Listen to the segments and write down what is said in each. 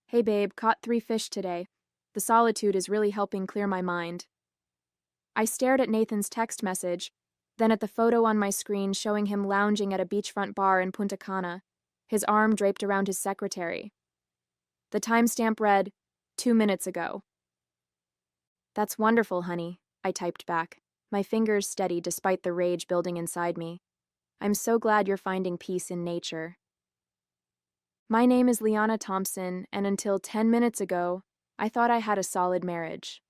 Hey babe, caught 3 fish today. The solitude is really helping clear my mind. I stared at Nathan's text message, then at the photo on my screen showing him lounging at a beachfront bar in Punta Cana, his arm draped around his secretary. The timestamp read, 2 minutes ago. That's wonderful, honey, I typed back, my fingers steady despite the rage building inside me. I'm so glad you're finding peace in nature. My name is Liana Thompson, and until 10 minutes ago, I thought I had a solid marriage.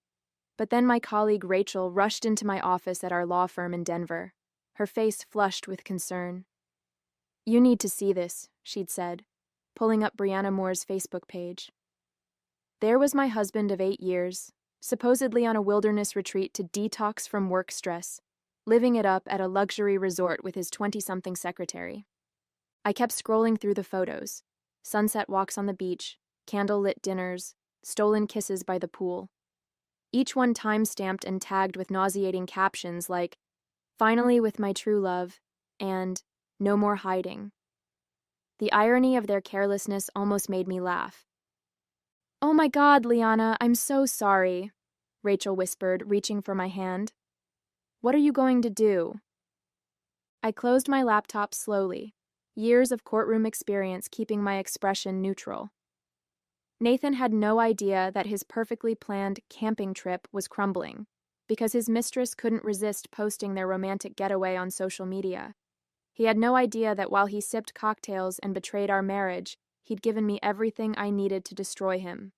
But then my colleague Rachel rushed into my office at our law firm in Denver, her face flushed with concern. You need to see this, she'd said, pulling up Brianna Moore's Facebook page. There was my husband of 8 years, supposedly on a wilderness retreat to detox from work stress, living it up at a luxury resort with his 20-something secretary. I kept scrolling through the photos. Sunset walks on the beach, candle-lit dinners, stolen kisses by the pool. Each one time-stamped and tagged with nauseating captions like, "Finally with my true love," and "No more hiding." The irony of their carelessness almost made me laugh. "Oh my God, Liana, I'm so sorry," Rachel whispered, reaching for my hand. "What are you going to do?" I closed my laptop slowly, years of courtroom experience keeping my expression neutral. Nathan had no idea that his perfectly planned camping trip was crumbling, because his mistress couldn't resist posting their romantic getaway on social media. He had no idea that while he sipped cocktails and betrayed our marriage, he'd given me everything I needed to destroy him.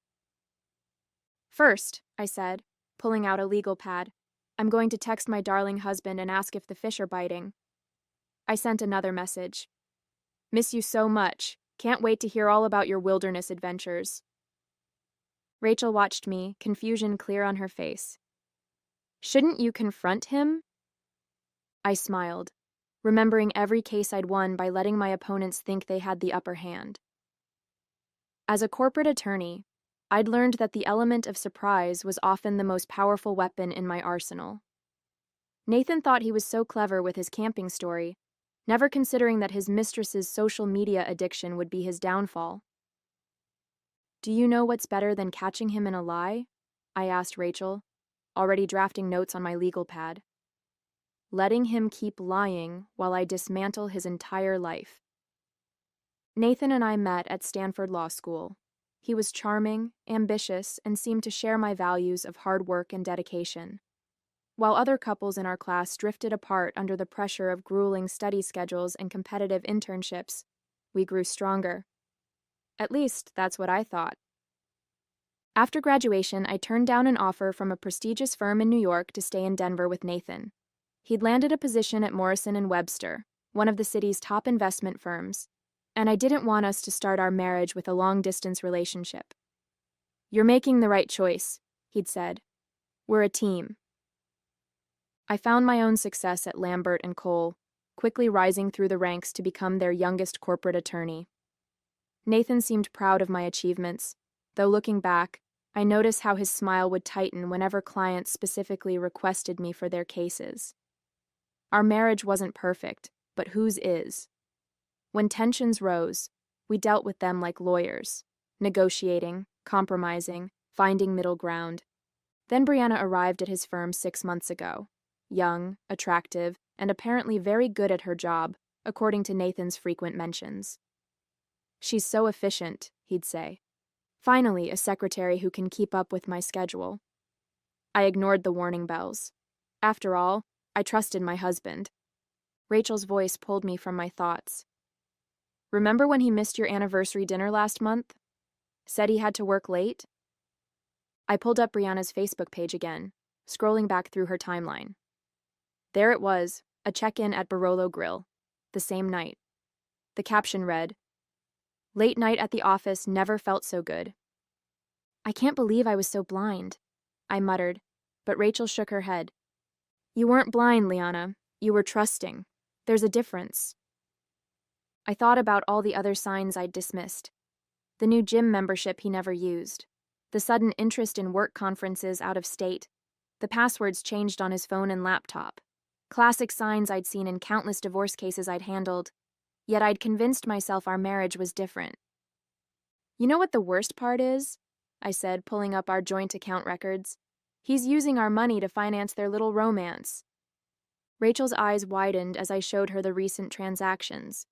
"First," I said, pulling out a legal pad, "I'm going to text my darling husband and ask if the fish are biting." I sent another message. "Miss you so much. Can't wait to hear all about your wilderness adventures." Rachel watched me, confusion clear on her face. "Shouldn't you confront him?" I smiled, remembering every case I'd won by letting my opponents think they had the upper hand. As a corporate attorney, I'd learned that the element of surprise was often the most powerful weapon in my arsenal. Nathan thought he was so clever with his camping story, never considering that his mistress's social media addiction would be his downfall. "Do you know what's better than catching him in a lie?" I asked Rachel, already drafting notes on my legal pad. "Letting him keep lying while I dismantle his entire life." Nathan and I met at Stanford Law School. He was charming, ambitious, and seemed to share my values of hard work and dedication. While other couples in our class drifted apart under the pressure of grueling study schedules and competitive internships, we grew stronger. At least, that's what I thought. After graduation, I turned down an offer from a prestigious firm in New York to stay in Denver with Nathan. He'd landed a position at Morrison & Webster, one of the city's top investment firms, and I didn't want us to start our marriage with a long-distance relationship. "You're making the right choice," he'd said. "We're a team." I found my own success at Lambert & Cole, quickly rising through the ranks to become their youngest corporate attorney. Nathan seemed proud of my achievements, though looking back, I noticed how his smile would tighten whenever clients specifically requested me for their cases. Our marriage wasn't perfect, but whose is? When tensions rose, we dealt with them like lawyers, negotiating, compromising, finding middle ground. Then Brianna arrived at his firm 6 months ago, young, attractive, and apparently very good at her job, according to Nathan's frequent mentions. "She's so efficient," he'd say. "Finally, a secretary who can keep up with my schedule." I ignored the warning bells. After all, I trusted my husband. Rachel's voice pulled me from my thoughts. "Remember when he missed your anniversary dinner last month? Said he had to work late?" I pulled up Brianna's Facebook page again, scrolling back through her timeline. There it was, a check-in at Barolo Grill, the same night. The caption read, "Late night at the office never felt so good." "I can't believe I was so blind," I muttered, but Rachel shook her head. "You weren't blind, Liana. You were trusting. There's a difference." I thought about all the other signs I'd dismissed. The new gym membership he never used. The sudden interest in work conferences out of state. The passwords changed on his phone and laptop. Classic signs I'd seen in countless divorce cases I'd handled. Yet I'd convinced myself our marriage was different. You know what the worst part is? I said, pulling up our joint account records. He's using our money to finance their little romance. Rachel's eyes widened as I showed her the recent transactions.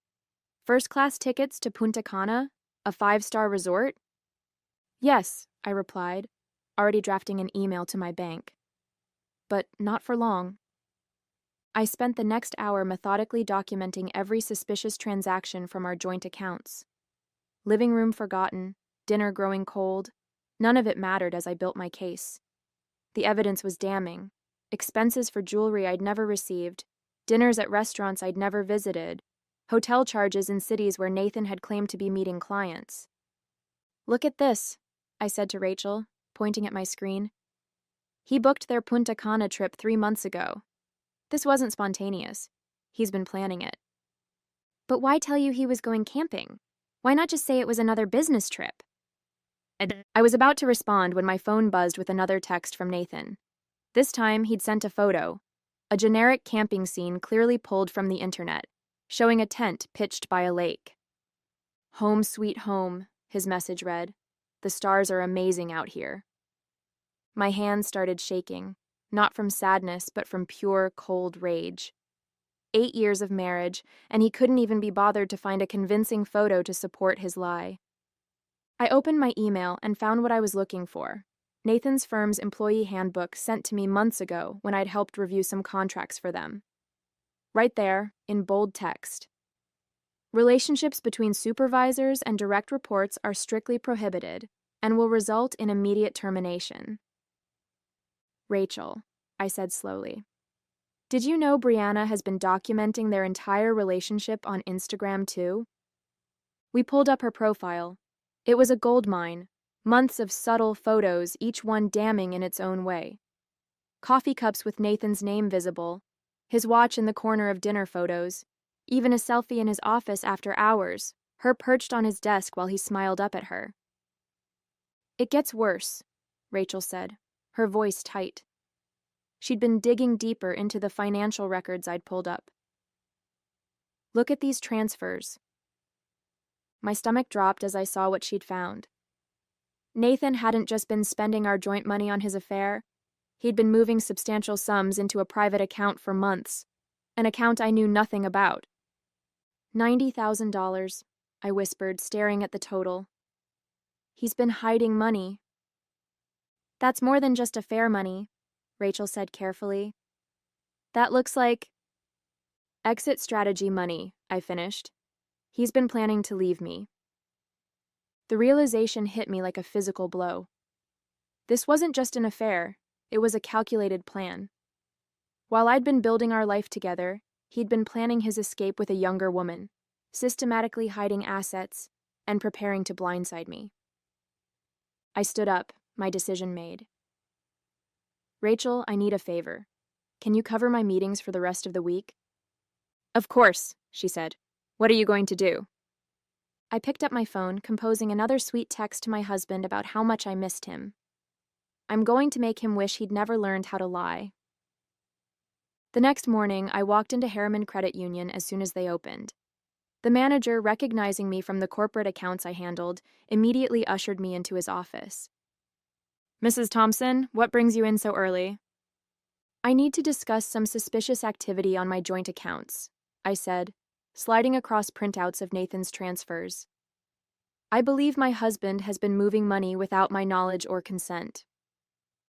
First-class tickets to Punta Cana? A 5-star resort? Yes, I replied, already drafting an email to my bank. But not for long. I spent the next hour methodically documenting every suspicious transaction from our joint accounts. Living room forgotten, dinner growing cold. None of it mattered as I built my case. The evidence was damning. Expenses for jewelry I'd never received, dinners at restaurants I'd never visited, hotel charges in cities where Nathan had claimed to be meeting clients. Look at this, I said to Rachel, pointing at my screen. He booked their Punta Cana trip 3 months ago. This wasn't spontaneous. He's been planning it. But why tell you he was going camping? Why not just say it was another business trip? I was about to respond when my phone buzzed with another text from Nathan. This time, he'd sent a photo, a generic camping scene clearly pulled from the internet, showing a tent pitched by a lake. Home sweet home, his message read. The stars are amazing out here. My hands started shaking, not from sadness, but from pure, cold rage. 8 years of marriage, and he couldn't even be bothered to find a convincing photo to support his lie. I opened my email and found what I was looking for. Nathan's firm's employee handbook sent to me months ago when I'd helped review some contracts for them. Right there, in bold text. Relationships between supervisors and direct reports are strictly prohibited and will result in immediate termination. Rachel, I said slowly. Did you know Brianna has been documenting their entire relationship on Instagram too? We pulled up her profile. It was a goldmine, months of subtle photos, each one damning in its own way. Coffee cups with Nathan's name visible, his watch in the corner of dinner photos, even a selfie in his office after hours, her perched on his desk while he smiled up at her. It gets worse, Rachel said, her voice tight. She'd been digging deeper into the financial records I'd pulled up. Look at these transfers. My stomach dropped as I saw what she'd found. Nathan hadn't just been spending our joint money on his affair. He'd been moving substantial sums into a private account for months, an account I knew nothing about. $90,000, I whispered, staring at the total. He's been hiding money. That's more than just affair money, Rachel said carefully. That looks like exit strategy money, I finished. He's been planning to leave me. The realization hit me like a physical blow. This wasn't just an affair, it was a calculated plan. While I'd been building our life together, he'd been planning his escape with a younger woman, systematically hiding assets and preparing to blindside me. I stood up, my decision made. Rachel, I need a favor. Can you cover my meetings for the rest of the week? Of course, she said. What are you going to do? I picked up my phone, composing another sweet text to my husband about how much I missed him. I'm going to make him wish he'd never learned how to lie. The next morning, I walked into Harriman Credit Union as soon as they opened. The manager, recognizing me from the corporate accounts I handled, immediately ushered me into his office. Mrs. Thompson, what brings you in so early? I need to discuss some suspicious activity on my joint accounts, I said, sliding across printouts of Nathan's transfers. I believe my husband has been moving money without my knowledge or consent.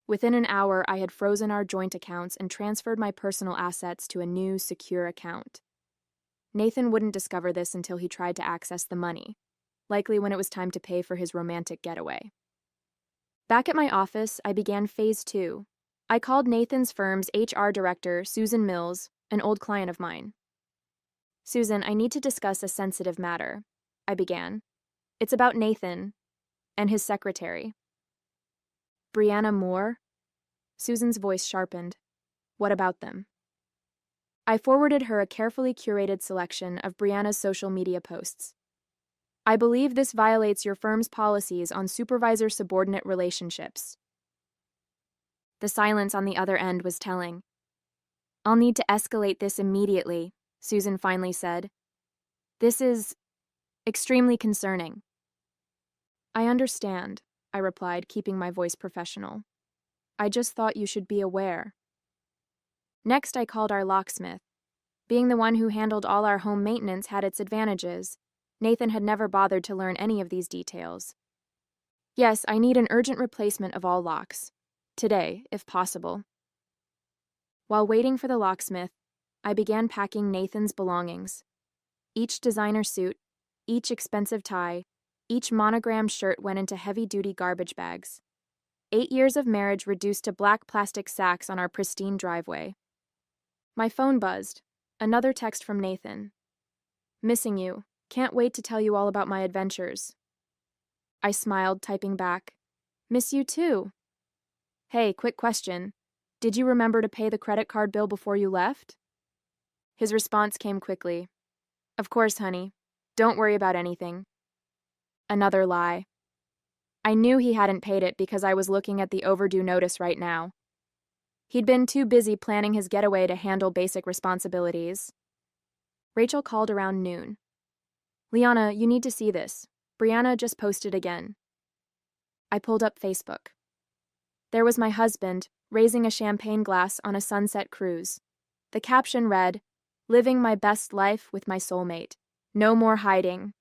Within an hour, I had frozen our joint accounts and transferred my personal assets to a new, secure account. Nathan wouldn't discover this until he tried to access the money, likely when it was time to pay for his romantic getaway. Back at my office, I began phase 2. I called Nathan's firm's HR director, Susan Mills, an old client of mine. Susan, I need to discuss a sensitive matter, I began. It's about Nathan and his secretary. Brianna Moore? Susan's voice sharpened. What about them? I forwarded her a carefully curated selection of Brianna's social media posts. I believe this violates your firm's policies on supervisor-subordinate relationships. The silence on the other end was telling. I'll need to escalate this immediately, Susan finally said. This is extremely concerning. I understand, I replied, keeping my voice professional. I just thought you should be aware. Next, I called our locksmith. Being the one who handled all our home maintenance had its advantages. Nathan had never bothered to learn any of these details. Yes, I need an urgent replacement of all locks. Today, if possible. While waiting for the locksmith, I began packing Nathan's belongings. Each designer suit, each expensive tie, each monogrammed shirt went into heavy-duty garbage bags. 8 years of marriage reduced to black plastic sacks on our pristine driveway. My phone buzzed. Another text from Nathan. Missing you. Can't wait to tell you all about my adventures. I smiled, typing back. Miss you too. Hey, quick question. Did you remember to pay the credit card bill before you left? His response came quickly. Of course, honey. Don't worry about anything. Another lie. I knew he hadn't paid it because I was looking at the overdue notice right now. He'd been too busy planning his getaway to handle basic responsibilities. Rachel called around noon. Liana, you need to see this. Brianna just posted again. I pulled up Facebook. There was my husband, raising a champagne glass on a sunset cruise. The caption read, Living my best life with my soulmate. No more hiding.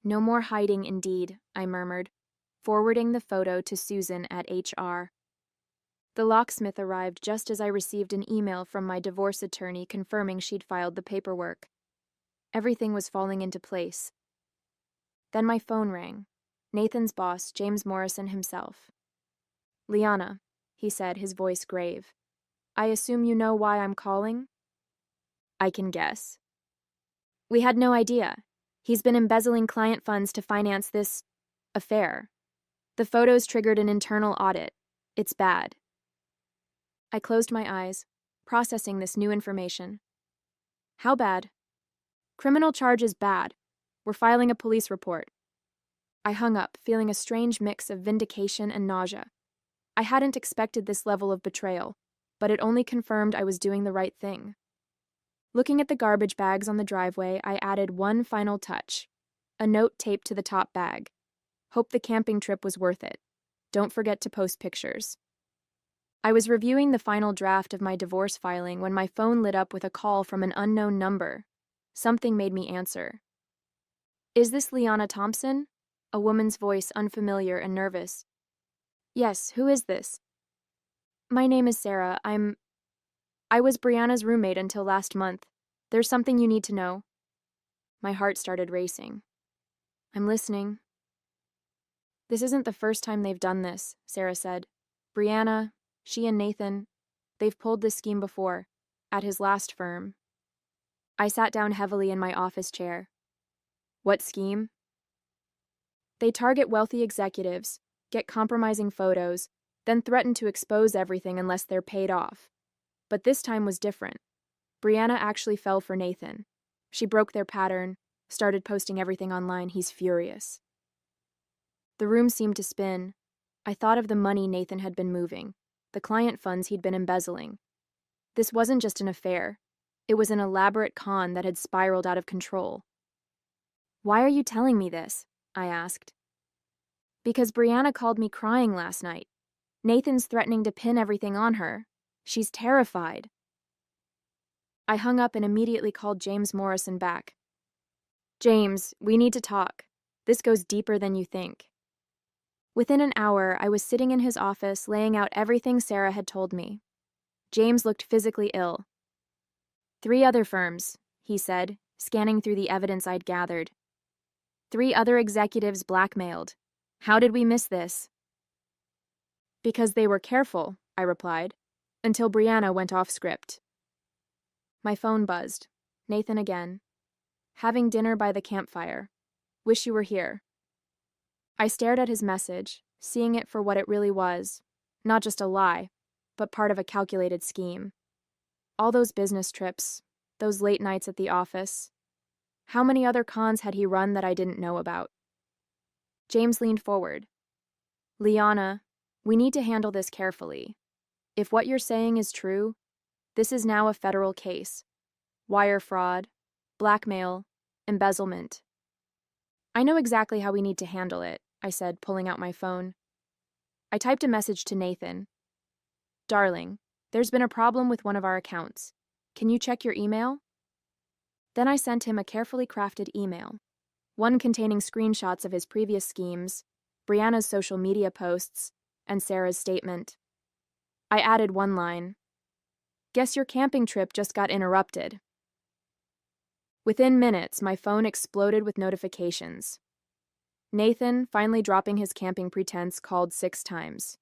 No more hiding indeed, I murmured, forwarding the photo to Susan at HR. The locksmith arrived just as I received an email from my divorce attorney confirming she'd filed the paperwork. Everything was falling into place. Then my phone rang. Nathan's boss, James Morrison himself. Liana, he said, his voice grave. I assume you know why I'm calling? I can guess. We had no idea. He's been embezzling client funds to finance this affair. The photos triggered an internal audit. It's bad. I closed my eyes, processing this new information. How bad? Criminal charge is bad. We're filing a police report. I hung up, feeling a strange mix of vindication and nausea. I hadn't expected this level of betrayal, but it only confirmed I was doing the right thing. Looking at the garbage bags on the driveway, I added one final touch. A note taped to the top bag. Hope the camping trip was worth it. Don't forget to post pictures. I was reviewing the final draft of my divorce filing when my phone lit up with a call from an unknown number. Something made me answer. Is this Liana Thompson? A woman's voice, unfamiliar and nervous. Yes, who is this? My name is Sarah. I was Brianna's roommate until last month. There's something you need to know. My heart started racing. I'm listening. This isn't the first time they've done this, Sarah said. Brianna, she and Nathan, they've pulled this scheme before, at his last firm. I sat down heavily in my office chair. What scheme? They target wealthy executives, get compromising photos, then threaten to expose everything unless they're paid off. But this time was different. Brianna actually fell for Nathan. She broke their pattern, started posting everything online. He's furious. The room seemed to spin. I thought of the money Nathan had been moving, the client funds he'd been embezzling. This wasn't just an affair. It was an elaborate con that had spiraled out of control. Why are you telling me this? I asked. Because Brianna called me crying last night. Nathan's threatening to pin everything on her. She's terrified. I hung up and immediately called James Morrison back. James, we need to talk. This goes deeper than you think. Within an hour, I was sitting in his office laying out everything Sarah had told me. James looked physically ill. 3 other firms, he said, scanning through the evidence I'd gathered. 3 other executives blackmailed. How did we miss this? Because they were careful, I replied, until Brianna went off script. My phone buzzed. Nathan again. Having dinner by the campfire. Wish you were here. I stared at his message, seeing it for what it really was, not just a lie, but part of a calculated scheme. All those business trips, those late nights at the office. How many other cons had he run that I didn't know about? James leaned forward. Liana, we need to handle this carefully. If what you're saying is true, this is now a federal case. Wire fraud, blackmail, embezzlement. I know exactly how we need to handle it, I said, pulling out my phone. I typed a message to Nathan. Darling, there's been a problem with one of our accounts. Can you check your email? Then I sent him a carefully crafted email, one containing screenshots of his previous schemes, Brianna's social media posts, and Sarah's statement. I added one line. Guess your camping trip just got interrupted. Within minutes, my phone exploded with notifications. Nathan, finally dropping his camping pretense, called 6 times.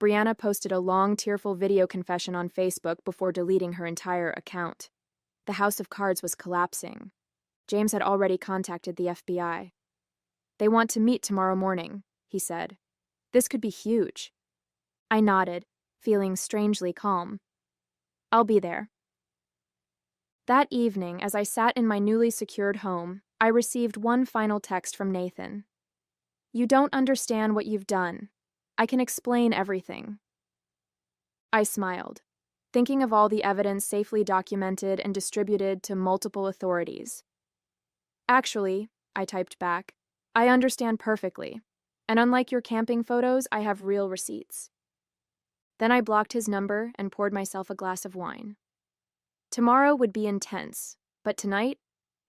Brianna posted a long, tearful video confession on Facebook before deleting her entire account. The house of cards was collapsing. James had already contacted the FBI. They want to meet tomorrow morning, he said. This could be huge. I nodded, feeling strangely calm. I'll be there. That evening, as I sat in my newly secured home, I received one final text from Nathan. You don't understand what you've done. I can explain everything. I smiled, thinking of all the evidence safely documented and distributed to multiple authorities. Actually, I typed back, I understand perfectly, and unlike your camping photos, I have real receipts. Then I blocked his number and poured myself a glass of wine. Tomorrow would be intense, but tonight,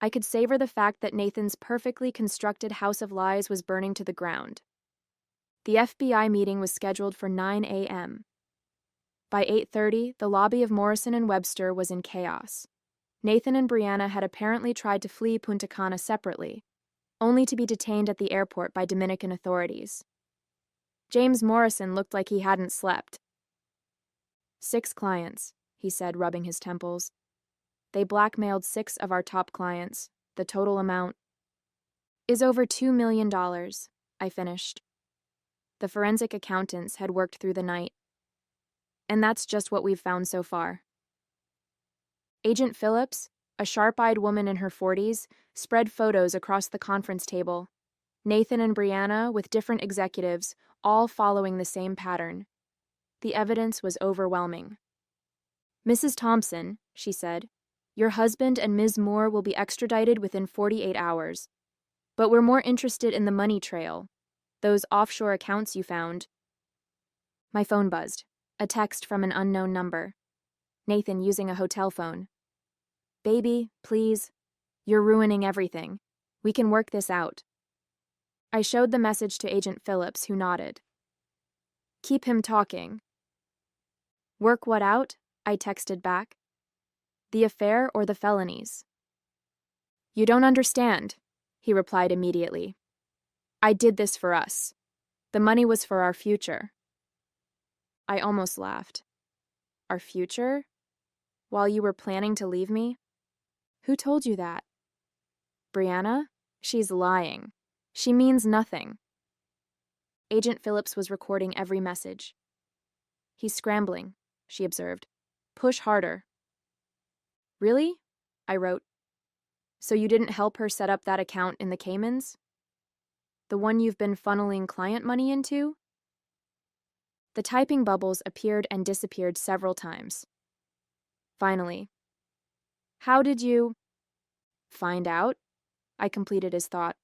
I could savor the fact that Nathan's perfectly constructed house of lies was burning to the ground. The FBI meeting was scheduled for 9 a.m. By 8:30, the lobby of Morrison and Webster was in chaos. Nathan and Brianna had apparently tried to flee Punta Cana separately, only to be detained at the airport by Dominican authorities. James Morrison looked like he hadn't slept. 6 clients, he said, rubbing his temples. They blackmailed 6 of our top clients. The total amount is over $2 million, I finished. The forensic accountants had worked through the night. And that's just what we've found so far. Agent Phillips, a sharp-eyed woman in her 40s, spread photos across the conference table. Nathan and Brianna, with different executives, all following the same pattern. The evidence was overwhelming. Mrs. Thompson, she said, your husband and Ms. Moore will be extradited within 48 hours. But we're more interested in the money trail. Those offshore accounts you found. My phone buzzed. A text from an unknown number. Nathan using a hotel phone. Baby, please. You're ruining everything. We can work this out. I showed the message to Agent Phillips, who nodded. Keep him talking. Work what out? I texted back. The affair or the felonies? You don't understand, he replied immediately. I did this for us. The money was for our future. I almost laughed. Our future? While you were planning to leave me? Who told you that? Brianna? She's lying. She means nothing. Agent Phillips was recording every message. He's scrambling, she observed. Push harder. Really? I wrote. So you didn't help her set up that account in the Caymans? The one you've been funneling client money into? The typing bubbles appeared and disappeared several times. Finally. How did you find out? I completed his thought.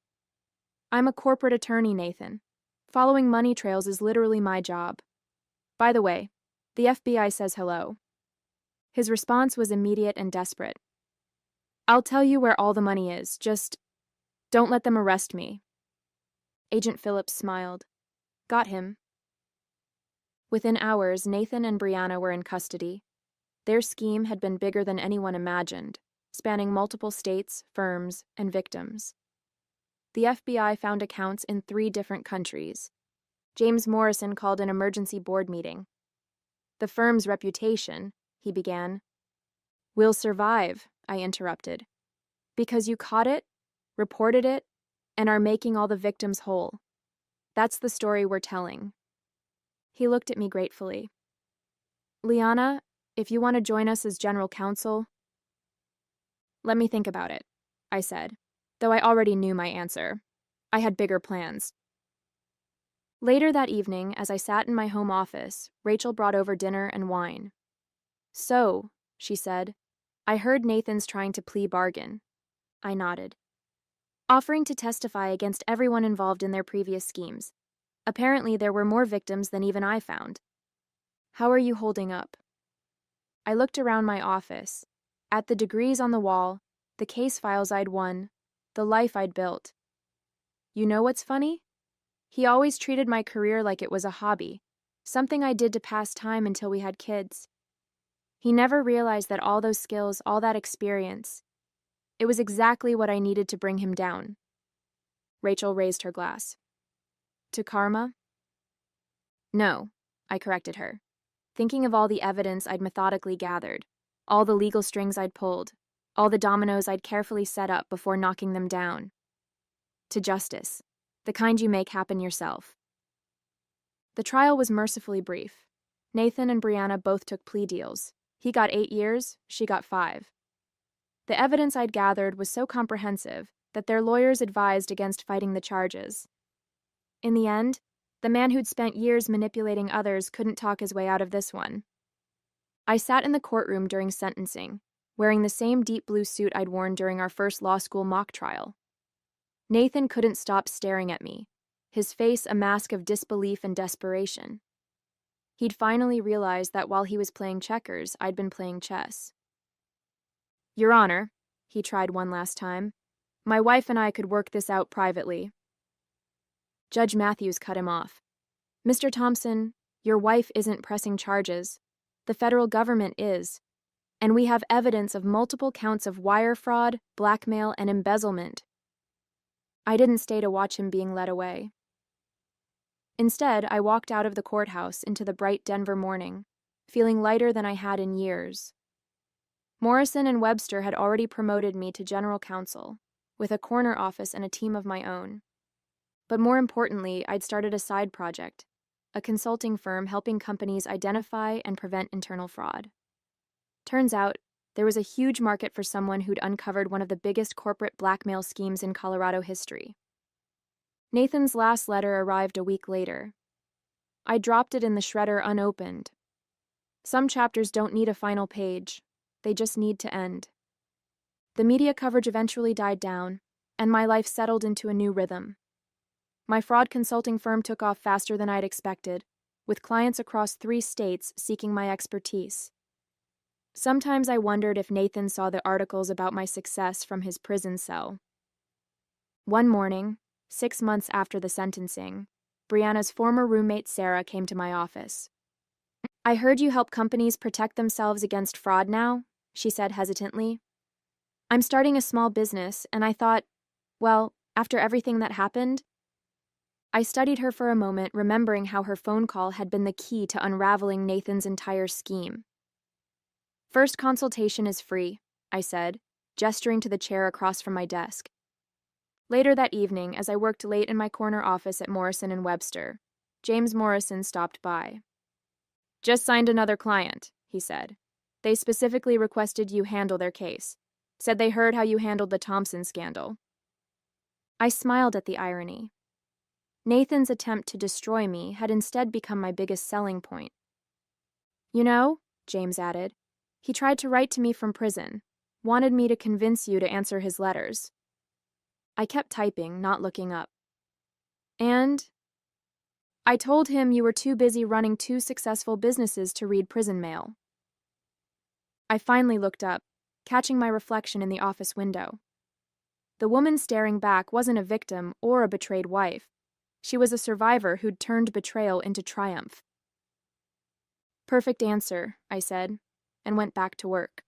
I'm a corporate attorney, Nathan. Following money trails is literally my job. By the way, the FBI says hello. His response was immediate and desperate. I'll tell you where all the money is, just don't let them arrest me. Agent Phillips smiled. Got him. Within hours, Nathan and Brianna were in custody. Their scheme had been bigger than anyone imagined, spanning multiple states, firms, and victims. The FBI found accounts in 3 different countries. James Morrison called an emergency board meeting. The firm's reputation, he began. Will survive, I interrupted. Because you caught it, reported it, and are making all the victims whole. That's the story we're telling. He looked at me gratefully. Liana, if you want to join us as general counsel... Let me think about it, I said, though I already knew my answer. I had bigger plans. Later that evening, as I sat in my home office, Rachel brought over dinner and wine. So, she said, I heard Nathan's trying to plea bargain. I nodded. offering to testify against everyone involved in their previous schemes. Apparently, there were more victims than even I found. How are you holding up? I looked around my office, at the degrees on the wall, the case files I'd won, the life I'd built. You know what's funny? He always treated my career like it was a hobby, something I did to pass time until we had kids. He never realized that all those skills, all that experience, it was exactly what I needed to bring him down. Rachel raised her glass. To karma? No, I corrected her, thinking of all the evidence I'd methodically gathered, all the legal strings I'd pulled, all the dominoes I'd carefully set up before knocking them down. To justice, the kind you make happen yourself. The trial was mercifully brief. Nathan and Brianna both took plea deals. He got 8 years, she got 5. The evidence I'd gathered was so comprehensive that their lawyers advised against fighting the charges. In the end, the man who'd spent years manipulating others couldn't talk his way out of this one. I sat in the courtroom during sentencing, wearing the same deep blue suit I'd worn during our first law school mock trial. Nathan couldn't stop staring at me, his face a mask of disbelief and desperation. He'd finally realized that while he was playing checkers, I'd been playing chess. Your Honor, he tried one last time, my wife and I could work this out privately. Judge Matthews cut him off. Mr. Thompson, your wife isn't pressing charges. The federal government is. And we have evidence of multiple counts of wire fraud, blackmail, and embezzlement. I didn't stay to watch him being led away. Instead, I walked out of the courthouse into the bright Denver morning, feeling lighter than I had in years. Morrison and Webster had already promoted me to general counsel, with a corner office and a team of my own. But more importantly, I'd started a side project, a consulting firm helping companies identify and prevent internal fraud. Turns out, there was a huge market for someone who'd uncovered one of the biggest corporate blackmail schemes in Colorado history. Nathan's last letter arrived a week later. I dropped it in the shredder unopened. Some chapters don't need a final page. They just need to end. The media coverage eventually died down, and my life settled into a new rhythm. My fraud consulting firm took off faster than I'd expected, with clients across 3 states seeking my expertise. Sometimes I wondered if Nathan saw the articles about my success from his prison cell. One morning, 6 months after the sentencing, Brianna's former roommate Sarah came to my office. I heard you help companies protect themselves against fraud now, she said hesitantly. I'm starting a small business, and I thought, well, after everything that happened. I studied her for a moment, remembering how her phone call had been the key to unraveling Nathan's entire scheme. First consultation is free, I said, gesturing to the chair across from my desk. Later that evening, as I worked late in my corner office at Morrison and Webster, James Morrison stopped by. Just signed another client, he said. They specifically requested you handle their case. Said they heard how you handled the Thompson scandal. I smiled at the irony. Nathan's attempt to destroy me had instead become my biggest selling point. You know, James added, he tried to write to me from prison, wanted me to convince you to answer his letters. I kept typing, not looking up. And I told him you were too busy running 2 successful businesses to read prison mail. I finally looked up, catching my reflection in the office window. The woman staring back wasn't a victim or a betrayed wife. She was a survivor who'd turned betrayal into triumph. Perfect answer, I said, and went back to work.